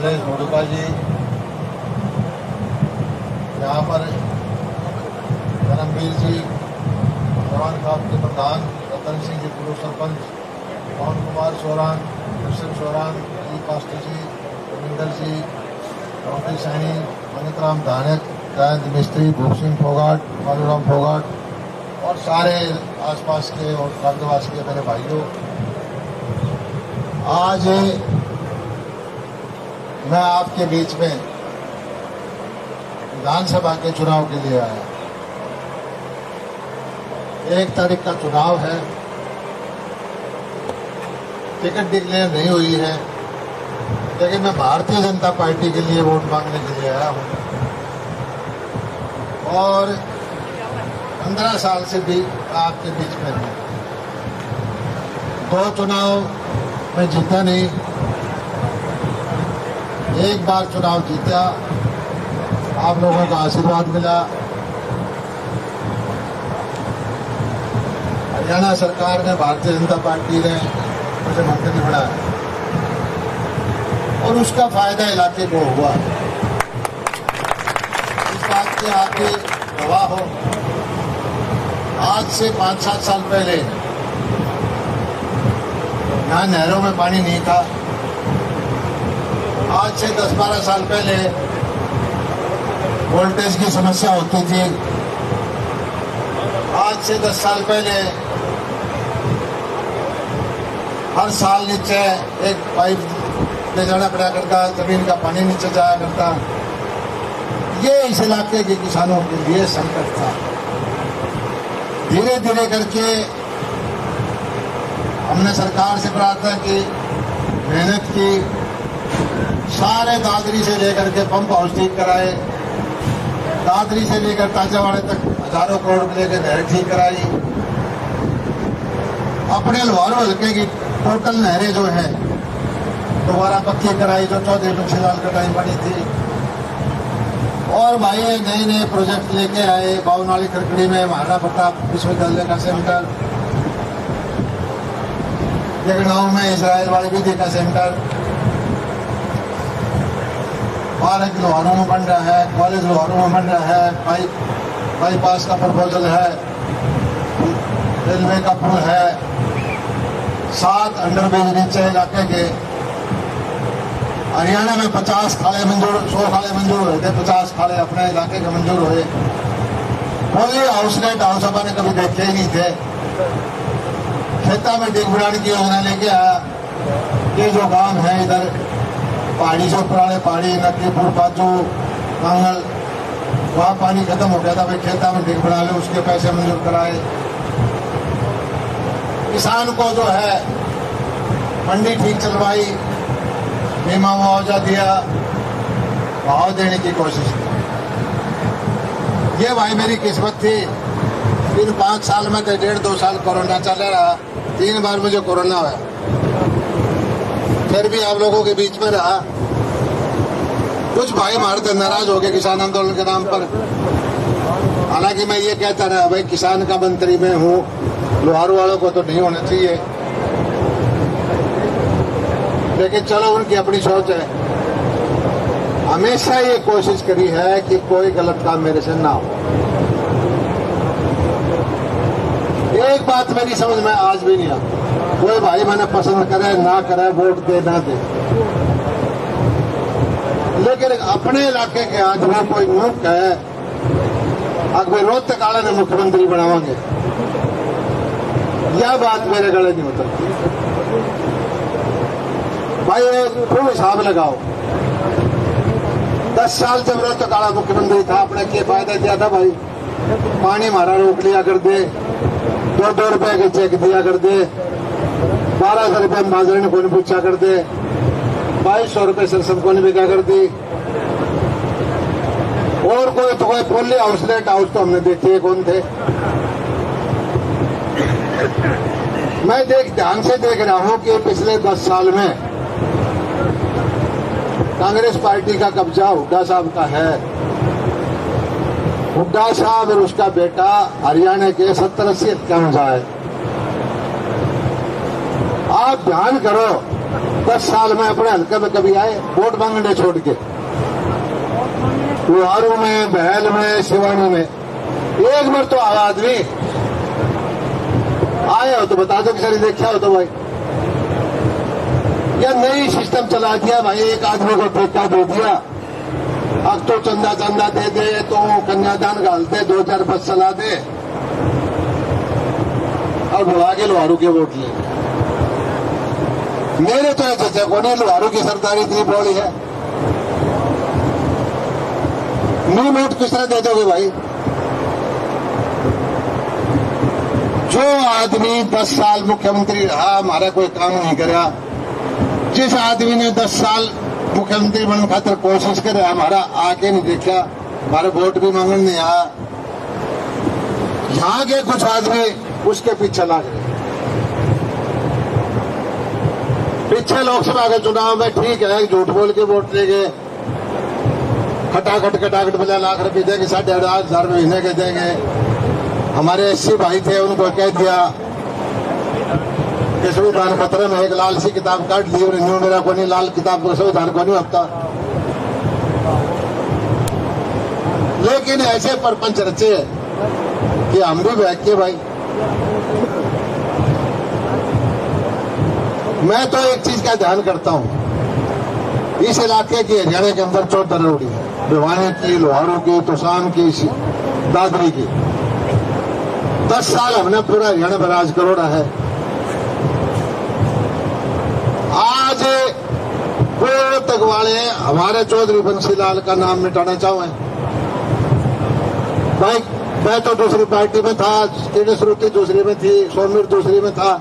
कमलेश भोडुका जी, यहाँ पर धर्मवीर जी, जवान खाप के प्रधान रतन सिंह जी पूर्व सरपंच, पवन कुमार सोरान, कृष्ण सोरान जी, पास्टर जी, रविंदर जी, डॉक्टर सैनी, अनितराम धानक, जयंत मिस्त्री, भूप सिंह फोगाट, मालूराम फोगाट और सारे आसपास के और कागदवास के मेरे भाइयों, आज मैं आपके बीच में विधानसभा के चुनाव के लिए आया। 1 तारीख का चुनाव है, टिकट डिक्लेयर नहीं हुई है, लेकिन मैं भारतीय जनता पार्टी के लिए वोट मांगने के लिए आया हूं और 15 साल से भी आपके बीच में हूं। 2 चुनाव में जीता नहीं, 1 बार चुनाव जीता, आप लोगों का आशीर्वाद मिला। हरियाणा सरकार ने, भारतीय जनता पार्टी ने मुझे मंत्री बनाया और उसका फायदा इलाके को हुआ। इस बात के आपके गवाह हो, आज से 5-7 साल पहले यहाँ नहरों में पानी नहीं था। आज से 10-12 साल पहले वोल्टेज की समस्या होती थी। आज से 10 साल पहले हर साल नीचे एक पाइप ले जाना पड़ा करता, जमीन का पानी नीचे जाया करता। ये इस इलाके के किसानों के लिए संकट था। धीरे धीरे करके हमने सरकार से प्रार्थना की, मेहनत की, सारे दादरी से लेकर के पंप हाउस ठीक कराए, दादरी से लेकर ताजावाड़े तक हजारों करोड़ रुपए के नहर ठीक कराई। अपने लोहारू हल्के की टोटल नहरें जो है दोबारा पक्की कराई, जो 14 साल का टाइम बनी थी। और भाई नए नए प्रोजेक्ट लेके आए। बावनाली खरकड़ी में महाराणा प्रताप विश्वविद्यालय का सेंटर, जगड़ांव में इसराइल वाली विधि का सेंटर, पार्क लोहारों में बन रहा है, कॉलेज लोहारों में बन रहा है, बाईपास का प्रपोजल है, रेलवे का पुल है, 7 अंडरब्रिज नीचे इलाके के। हरियाणा में 50 खाले मंजूर, 100 खाले मंजूर हुए थे, 50 खाले अपने इलाके के मंजूर हुए। कोई हाउसलेट हाउस सभा ने कभी देखे ही नहीं थे। खेता में डिगबुड़ाने की योजना लेके आया। ये जो गांव है इधर पहाड़ी से पुराने पहाड़ी, नकलीपुर, बाजू, नांगल, वहां पानी खत्म हो गया था। भाई खेता में डिग बना ले, उसके पैसे मंजूर कराए। किसान को जो है मंडी ठीक चलवाई, बीमा मुआवजा दिया, भाव देने की कोशिश की। ये भाई मेरी किस्मत थी। फिर 5 साल में 1.5-2 साल कोरोना चल रहा, 3 बार मुझे कोरोना हुआ, फिर भी आप लोगों के बीच में रहा। कुछ भाई हमारे से नाराज हो गए किसान आंदोलन के नाम पर। हालांकि मैं ये कहता रहा, भाई किसान का मंत्री मैं हूँ, लोहारू वालों को तो नहीं होना चाहिए, लेकिन चलो उनकी अपनी सोच है। हमेशा ये कोशिश करी है कि कोई गलत काम मेरे से ना हो। एक बात मेरी समझ में आज भी नहीं आती, कोई भाई मैंने पसंद करे ना करे, वोट दे ना दे, लेकिन अपने इलाके के आज में कोई मुख है अगर रोहतक काले ने मुख्यमंत्री बनावांगे, यह बात मेरे गले नहीं उतरती। भाई खूब हिसाब लगाओ, 10 साल जब रोहतक काला मुख्यमंत्री था, अपने क्या फायदा किया था भाई? पानी हमारा रोक लिया कर दे, 2-2 रुपए के चेक दिया कर दे, 1200 रुपए माजरे ने कौन पूछा कर दे, 2200 रुपए सरसद को बिका कर दी। और कोई तो कोई पोली हाउसलेट हाउस तो हमने देखे कौन थे। मैं ध्यान से देख रहा हूं कि पिछले 10 साल में कांग्रेस पार्टी का कब्जा हुड्डा साहब का है। हुड्डा साहब और उसका बेटा हरियाणा के 70-80 हत्या में जाए। आप ध्यान करो, 10 साल में अपने हल्के में कभी आए वोट मांगने छोड़ के? लोहारू में, बहल में, सिवानी में एक बार तो आया आदमी? आए हो तो बता दो कि सर देखा हो तो भाई। या नई सिस्टम चला दिया भाई, एक आदमी को ठेका दे दिया, अब तो चंदा चंदा दे दे, तो कन्यादान डालते, 2-4 बस चला दे, अब आगे लोहारू के वोट ले। मेरे तो चाचा को नहीं, लोहारू की सरदारी इतनी बड़ी है, नी वोट किस तरह दे दोगे भाई? जो आदमी 10 साल मुख्यमंत्री रहा, हमारा कोई काम नहीं करा, जिस आदमी ने 10 साल मुख्यमंत्री बनने खातिर कोशिश करे, हमारा आके नहीं देखा, हमारे वोट भी मांगने नहीं आया, यहाँ के कुछ आदमी उसके पीछे लग गए। पिछले लोकसभा के चुनाव में ठीक है, झूठ बोल के वोट ले गए, खटाखट 50 लाख रुपए देंगे, 8,500 महीने के देंगे। हमारे 80 भाई थे, उनको कह दिया कि संविधान पत्र में एक लाल सी किताब काट ली, और न्यू मेरा को नहीं, लाल किताब को संविधान को नहीं हफ्ता। लेकिन ऐसे परपंच रचे कि हम भी बैठ के भाई। मैं तो एक चीज का ध्यान करता हूं, इस इलाके की हरियाणा के अंदर 14 रोड़ी है, भिवानी की, लोहारू की, तुसान की, दादरी की। 10 साल हमने पूरा हरियाणा में राज करोड़ा है। आज वो तक वाले हमारे चौधरी बंसीलाल का नाम मिटाना चाहे भाई। मैं तो दूसरी पार्टी में था, श्रुति दूसरी में थी, सौमीर दूसरी में था,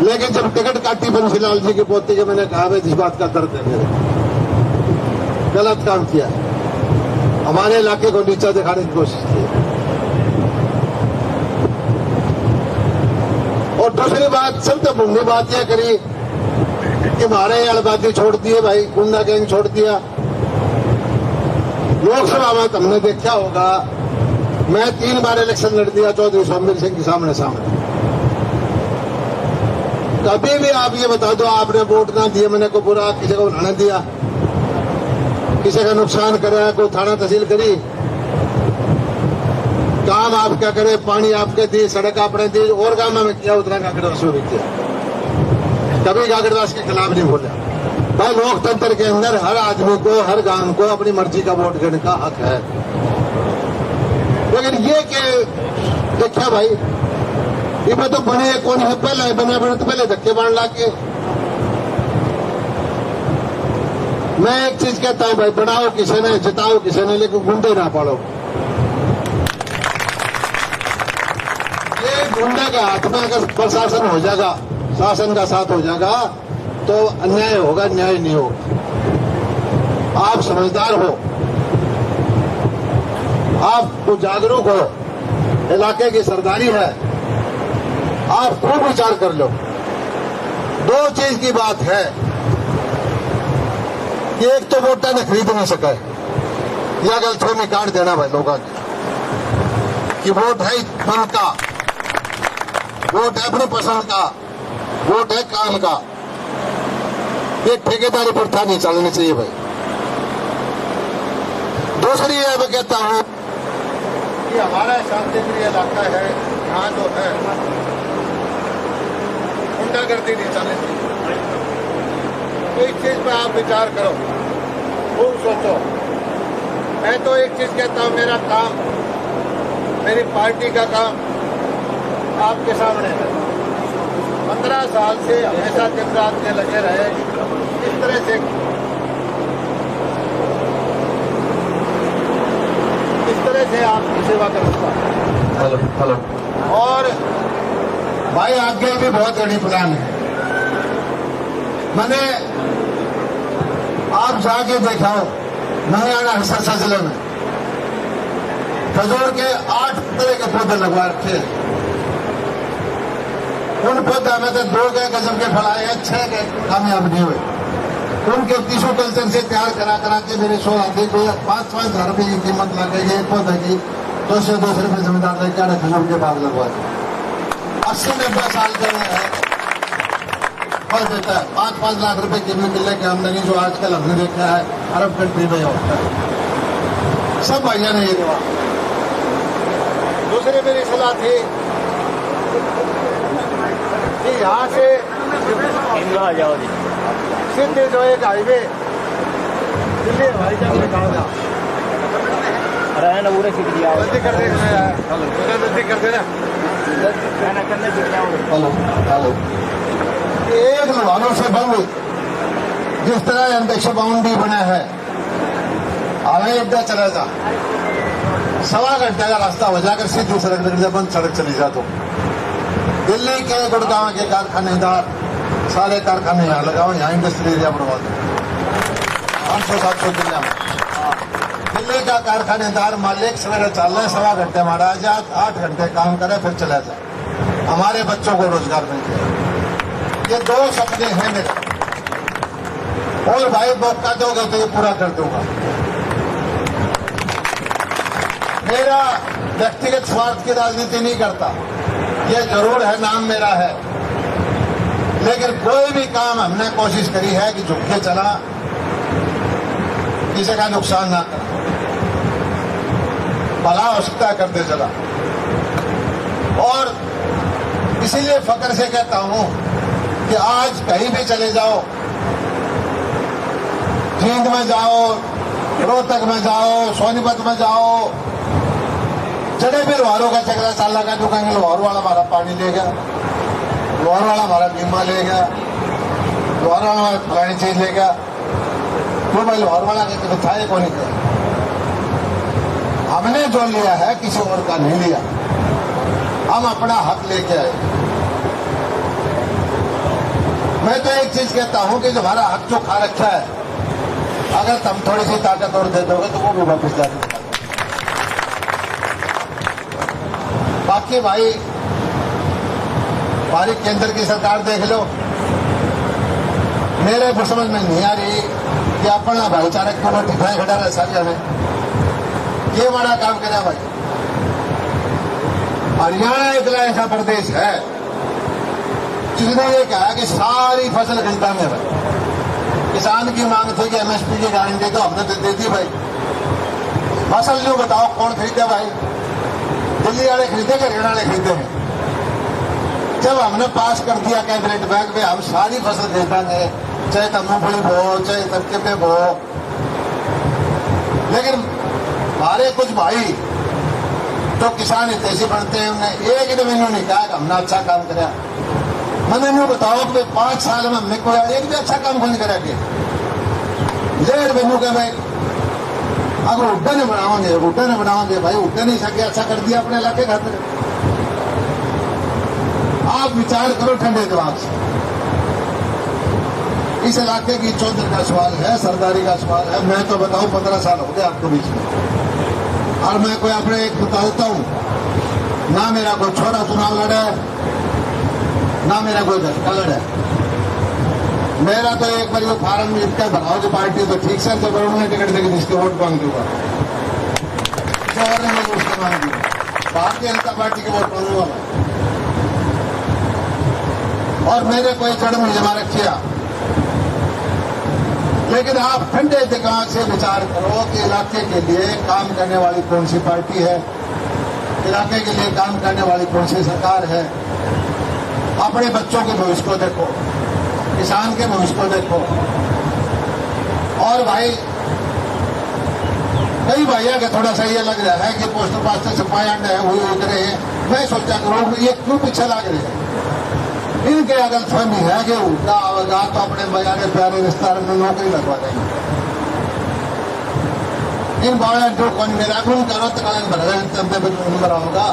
लेकिन जब टिकट काटी बंसीलाल जी की पोती के, मैंने कहा भाई जिस बात का दर्द है मेरे, गलत काम किया, हमारे इलाके को नीचा दिखाने की कोशिश की। और दूसरी बात, सबसे बुरी बात यह करी कि हमारे अलबादी छोड़ दिए भाई, गुंडा गैंग छोड़ दिया। लोकसभा में तुमने देखा होगा, मैं 3 बार इलेक्शन लड़ दिया चौधरी सोमवीर सिंह के सामने। कभी भी आप ये बता दो आपने वोट ना दिए, मैंने को बुरा किसी को उठाने दिया, किसी का नुकसान कराया, कोई थाना तहसील करी, काम आप क्या करे, पानी आपके दी, सड़क आपने दी, और काम में किया उतना काकड़वास में भी किया, कभी काकड़वास के खिलाफ नहीं बोला भाई। लोकतंत्र के अंदर हर आदमी को, हर गांव को अपनी मर्जी का वोट देने का हक है। लेकिन ये कि देखा भाई, ये तो बने कौन है, पहले बने तो पहले धक्के बांध ला के। मैं एक चीज कहता हूं भाई, बनाओ किसी ने, जिताओ किसी ने, लेकिन गुंडे ना पालो। ये गुंडे के हाथ में अगर प्रशासन हो जाएगा, शासन का साथ हो जाएगा, तो अन्याय होगा, न्याय नहीं होगा। आप समझदार हो, आप जागरूक हो, इलाके की सरदारी है, आप खूब विचार कर लो। 2 चीज की बात है कि एक तो वोट ने खरीद नहीं सका है, या गलतों में काट देना भाई लोगों की वोट है मन का, वोट है अपनी पसंद का, वोट है काम का। ये ठेकेदारी प्रथा नहीं चलनी चाहिए भाई। दूसरी है, मैं कहता हूं कि हमारा शांतिप्रिय इलाका है, यहाँ जो है गुंडागर्दी नहीं चलनी चाहिए। तो इस चीज पर आप विचार करो, खूब सोचो। मैं तो एक चीज कहता हूं, मेरा काम, मेरी पार्टी का काम आपके सामने है। 15 साल से हमेशा दिन रात में लगे रहे, इस तरह से आपकी सेवा करूंगा। हेलो। और भाई आगे भी बहुत बड़ी प्लान है। मैंने आप जाके देखा हो, हरियाणा सरसा जिले में खजूर के 8 तरह के पौधे लगवा रखे। उन पौधा में तो 2 गजब के फल आए, 6 के कामयाब नहीं हुए। उनके टिश्यू कल्चर से तैयार करा के मेरे 100 आदमी को 5-5 हजार रुपये की कीमत लगेगी एक पौधे की, 200 रुपये जमींदार लेके आने खजूर के बाग लगवा 80-90 साल के हैं। फल देता है। 5-5 लाख रुपए किले की आमदनी जो आजकल हमने देखा है अरब कंट्री में होता है। सब भाइयों ने ये देवा। दूसरी मेरी सलाह थी कि यहाँ से सीधे जो एक हाईवे दिल्ली हवाई जहाज निकालना पूरे सीख दिया जल्दी कर देना, जल्दी कर देना। हेलो हेलो एक लुहारों से बंद जिस तरह अंतरिक्ष बाउंड्री बना है हमें इतना चला जा 1.25 घंटे का रास्ता हो जाकर सीधी सड़क जब बंद सड़क चली जा तो दिल्ली के गुड़गांव के कारखानेदार सारे कारखाने यहाँ लगाओ, यहाँ इंडस्ट्री एरिया बनवा दो 500-700 जिला में। दिल्ली का कारखानेदार मालिक सवेरे चल रहे 1.25 घंटे हमारा जा 8 घंटे काम करे फिर चला जाए, हमारे बच्चों को रोजगार मिल जाए। ये 2 सपने हैं मेरे और भाई मौका दोगे तो ये पूरा कर दूंगा। मेरा व्यक्तिगत स्वार्थ की राजनीति नहीं करता, ये जरूर है नाम मेरा है, लेकिन कोई भी काम हमने कोशिश करी है कि झुक के चला, किसी का नुकसान ना करा, भला हो सकता है करते चला। और इसीलिए फक्र से कहता हूं कि आज कहीं भी चले जाओ, जींद में जाओ, रोहतक में जाओ, सोनीपत में जाओ, जड़े भी लोहारों का चक्रा चाल लगा जो कहेंगे लोहार वाला हमारा पानी ले गया, लोहार वाला हमारा बीमा ले गया, लोहार वाला हमारा फलानी चीज ले गया। तो भाई लोहार वाला के बताए को नहीं किया, हमने जो लिया है किसी और का नहीं लिया, हम अपना हक लेके आए। मैं तो एक चीज कहता हूं कि हमारा हक जो खा रखा है अगर तुम थोड़ी सी ताकत और दे दोगे तो वो भी वापस जा देगा। बाकी भाई हमारी केंद्र की सरकार देख लो, मेरे को समझ में नहीं आ रही कि अपना भाईचारा क्यों दिखाए खड़ा रहा सारिया में, ये बड़ा काम करा भाई। हरियाणा इतना ऐसा प्रदेश है जिसने ये कहा कि सारी फसल घंटा में भाई, किसान की मांग थी कि एमएसपी की गारंटी तो हमने तो दे दी भाई। फसल जो बताओ कौन खरीदे भाई, दिल्ली वाले खरीदे कि हरियाणा वाले खरीदे हैं? जब हमने पास कर दिया कैबिनेट बैंक में हम सारी फसल खरीदेंगे, चाहे तब मूंगफली बो चाहे तबके पे बो, लेकिन हमारे कुछ भाई तो किसान हितैषी बनते हैं, उन्हें एक दिन मैंने नहीं कहा कि हमने अच्छा काम कराया। मैंने नहीं बताओ कि 5 साल में हमने कोई एक भी अच्छा काम नहीं करा के लेट मेनू के भाई अगर उड्डा नहीं बनाओगे भाई, उड्डा नहीं सके अच्छा कर दिया अपने इलाके खातिर। आप विचार करो ठंडे दिमाग से। इस इलाके की चौधरी का सवाल है, सरदारी का सवाल है। मैं तो बताऊं 15 साल हो गए आपके बीच में, और मैं कोई अपने एक बताता हूं ना, मेरा कोई छोरा चुनाव लड़ा है ना मेरा कोई धक्का लड़ा है। मेरा तो एक बार वो फार्म लिख कर भराओ जो पार्टी तो ठीक से, तो उन्होंने टिकट देगी जिसके वोट मांग दूंगा, उसको मांग दूंगा, भारतीय जनता पार्टी के वोट मांगूंगा। और मेरे कोई जड़ में जमा रखिया, लेकिन आप ठंडे दिमाग से विचार करो कि इलाके के लिए काम करने वाली कौन सी पार्टी है, इलाके के लिए काम करने वाली कौन सी सरकार है। अपने बच्चों के भविष्य को देखो, किसान के भविष्य को देखो। और भाई कई भैया के थोड़ा सा ये लग रहा है कि पोस्टर पास्टर छपाए अंडे है वही उतरे हैं। मैं सोचा करो ये क्यों पीछे लग रहे हैं, इनके अगर फहमी है कि उल्टा आवेगा तो अपने बजारे प्यारे रिश्तेदार में नौकरी लगवा देंगे। इन बावड़ा जो कौन मेरा गुण करो तो कल नंबर होगा,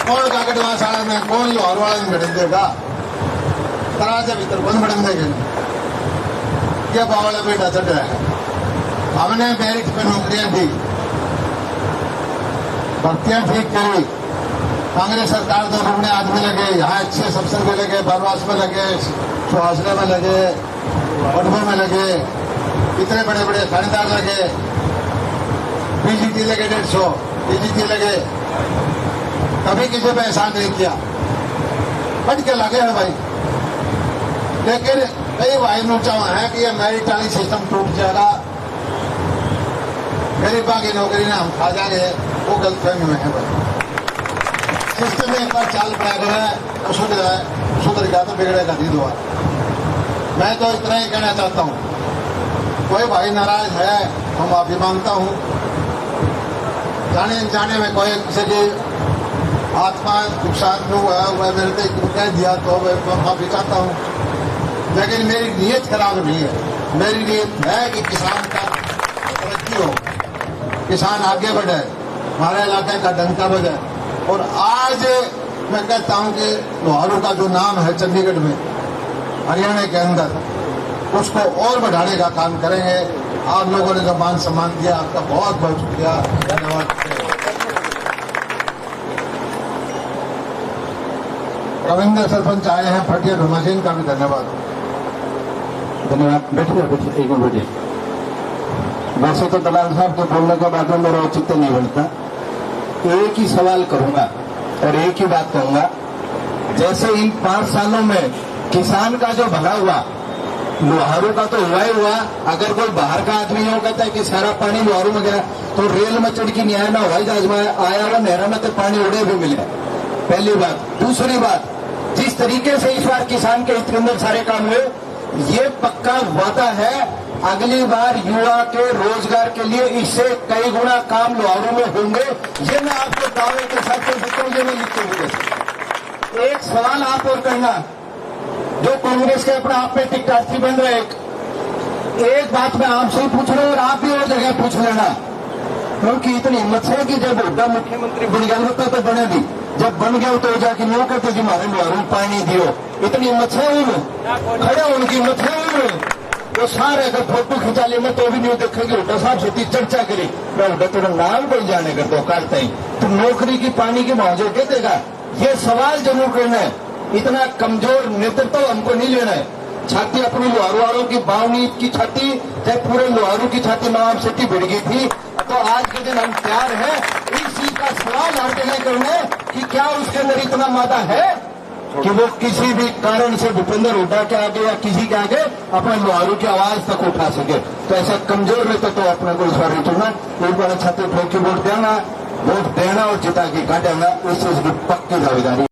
कौन काकटवा साड़ा में कौन लाहौर वाला में बढ़ देगा, तराजे भीतर कौन बढ़ देंगे। ये बावड़ा बेटा चढ़ रहा है। हमने मेरिट पे नौकरियां दी, भर्तियां ठीक करी। कांग्रेस सरकार तो रुकने आदमी लगे, यहाँ अच्छे सत्संग में लगे, बरवास में लगे, सुहासने में लगे, बटबो में लगे, इतने बड़े बड़े थानेदार लगे, पीजीटी लगे 150, पीजीटी लगे, कभी किसी पे एहसान नहीं किया, बट के लगे हैं भाई। लेकिन कई भाई चाह है कि ये मैरिटाली सिस्टम टूट जाएगा, गरीबा की नौकरी ना हम खा जाएंगे, वो गलतफहमी में है भाई। सिस्टम में एक बार चाल पड़ा है तो सुधर गया तो बिगड़ेगा नहीं दोबारा। मैं तो इतना ही कहना चाहता हूँ, कोई भाई नाराज है तो माफी मांगता हूँ, जाने अनजाने में कोई किसी की आत्मा नुकसान में हुआ मेरे को कह दिया तो मैं माफी चाहता हूँ, लेकिन मेरी नीयत खराब नहीं है। मेरी नीयत है कि किसान का तरक्की हो, किसान आगे बढ़े, हमारे इलाके का डंका बजे। और आज मैं कहता हूं कि लोहारू का जो नाम है चंडीगढ़ में, हरियाणा के अंदर, उसको और बढ़ाने का काम करेंगे। आप लोगों ने जो मान सम्मान दिया, आपका बहुत बहुत शुक्रिया, धन्यवाद। रविंद्र सरपंच आए हैं फटिया भीमा सिंह, का भी धन्यवाद। धन्यवाद। बैठिए एक मिनट बैठिए। वैसे तो दलाल साहब के बोलने के बाद में मेरा औचित्य नहीं बनता, एक ही सवाल करूंगा और एक ही बात कहूंगा। जैसे इन 5 सालों में किसान का जो भला हुआ, लोहारू का तो हुआ ही हुआ। अगर कोई बाहर का आदमी यूं कहता है कि सारा पानी लोहारू में गया, तो रेल में चढ़ की न्याय ना हवाई जहाज में आया और नहरा में तो पानी उड़े भी मिले। पहली बात। दूसरी बात, जिस तरीके से इस बार किसान के हित के अंदर सारे काम हुए, ये पक्का वादा है अगली बार युवा के रोजगार के लिए इससे कई गुना काम लोहारू में होंगे। ये मैं आपको दावे के साथ कह सकता हूँ, ये मैं लिखते हुए। एक सवाल आप और कहना, जो कांग्रेस के अपने आप में टिकटार्थी बन रहे, एक बात मैं आपसे ही पूछ रहा हूँ और आप भी और जगह पूछ लेना, क्योंकि इतनी हिम्मत है कि जब हुड्डा मुख्यमंत्री बन गया होता तो बने भी, जब बन गया तो जाके नो कहते जी हमारे लोहारू पानी दियो। इतनी हिम्मत है उन्हें, खड़े उनकी हिम्मत है उन्हें। वो सारे अगर फोटो खिंचा ले मैं तो भी नहीं देखेंगे, हुड्डा साहब से चर्चा करी, मैं हुड्डा तेरा नाम कोई जाने कर दो काटते ही तो नौकरी की पानी की मुआवजे दे देगा। ये सवाल जरूर करना है। इतना कमजोर नेतृत्व हमको नहीं लेना है। छाती अपनी लोहारू वालों की बावनी की छाती, चाहे पूरे लोहारू की छाती नवाब सिटी भिड़ गई थी, तो आज के दिन हम तैयार हैं इस चीज का सवाल हर जगह करने कि क्या उसके अंदर इतना मादा है कि वो किसी भी कारण से भूपेंद्र हुड्डा के आगे या किसी के आगे अपने लोहारू की आवाज तक उठा सके। तो ऐसा कमजोर नेता तो अपने को इस बार नहीं चुनना। एक बार छाती ठोक के वोट देना और जिता के काटेगा, इस चीज की पक्की दावेदारी।